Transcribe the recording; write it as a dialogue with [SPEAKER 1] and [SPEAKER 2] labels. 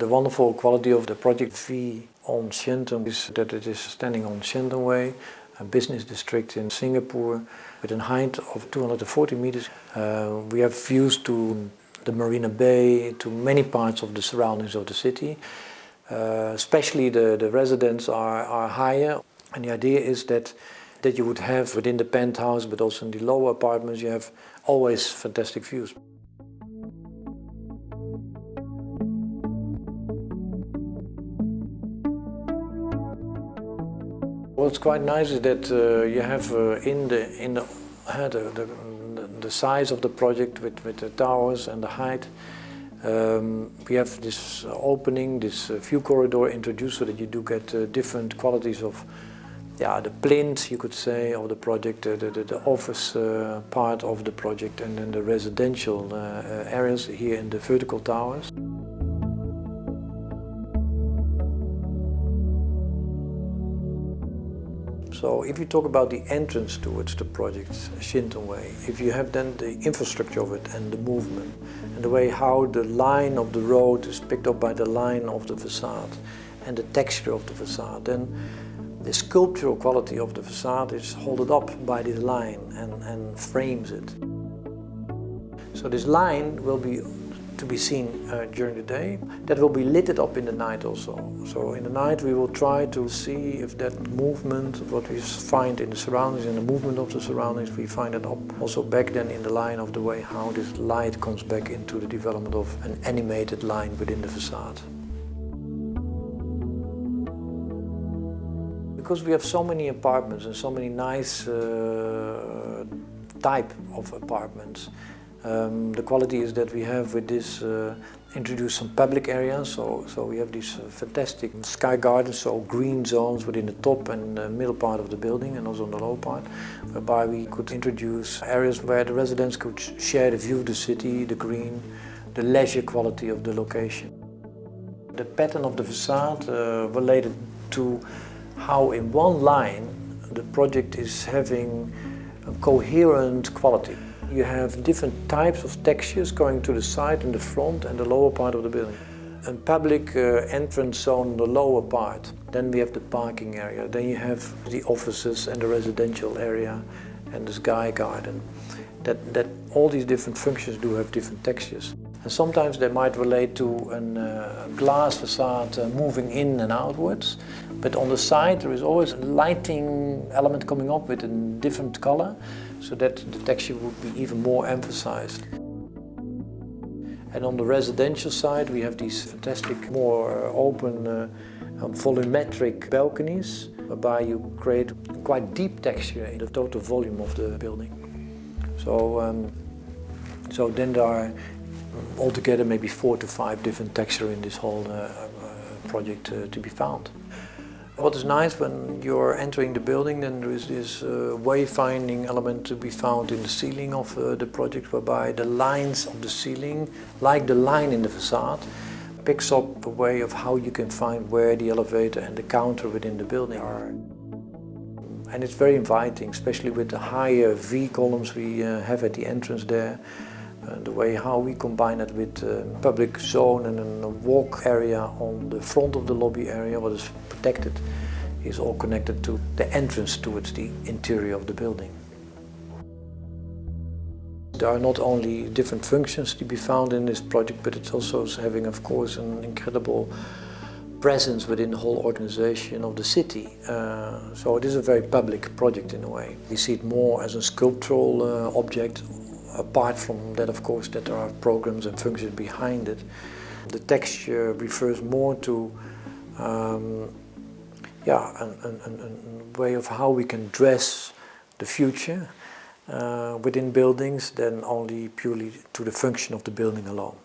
[SPEAKER 1] The wonderful quality of the project V on Shenton is that it is standing on Shenton Way, a business district in Singapore, with a height of 240 meters. We have views to the Marina Bay, to many parts of the surroundings of the city. Especially the residents are higher, and the idea is that you would have within the penthouse, but also in the lower apartments, you have always fantastic views. What's quite nice is that you have in the size of the project with the towers and the height. We have this opening, this view corridor introduced, so that you do get different qualities of the plinth, you could say, of the project, the office part of the project, and then the residential areas here in the vertical towers. So if you talk about the entrance towards the project, Shenton Way, if you have then the infrastructure of it and the movement and the way how the line of the road is picked up by the line of the facade and the texture of the facade, then the sculptural quality of the facade is held up by this line and frames it. So this line will be to be seen during the day. That will be lit up in the night also. So in the night we will try to see if that movement, what we find in the surroundings, in the movement of the surroundings, we find it up also back then in the line of the way how this light comes back into the development of an animated line within the facade. Because we have so many apartments and so many nice type of apartments, the quality is that we have with this introduced some public areas, so we have these fantastic sky gardens, so green zones within the top and the middle part of the building and also on the lower part, whereby we could introduce areas where the residents could share the view of the city, the green, the leisure quality of the location. The pattern of the facade related to how in one line the project is having a coherent quality. You have different types of textures going to the side and the front and the lower part of the building. A public entrance zone on the lower part. Then we have the parking area. Then you have the offices and the residential area and the sky garden. That all these different functions do have different textures. And sometimes they might relate to a glass facade moving in and outwards. But on the side there is always a lighting element coming up with a different color, so that the texture would be even more emphasized. And on the residential side we have these fantastic, more open, volumetric balconies, whereby you create quite deep texture in the total volume of the building. So then there are altogether maybe 4 to 5 different textures in this whole project to be found. What is nice when you're entering the building, then there is this wayfinding element to be found in the ceiling of the project, whereby the lines of the ceiling, like the line in the facade, picks up a way of how you can find where the elevator and the counter within the building are. And it's very inviting, especially with the higher V columns we have at the entrance there. The way how we combine it with public zone and a walk area on the front of the lobby area, what is protected, is all connected to the entrance towards the interior of the building. There are not only different functions to be found in this project, but it's also having, of course, an incredible presence within the whole organization of the city. So it is a very public project in a way. We see it more as a sculptural object. Apart from that, of course, that there are programs and functions behind it. The texture refers more to a way of how we can dress the future within buildings than only purely to the function of the building alone.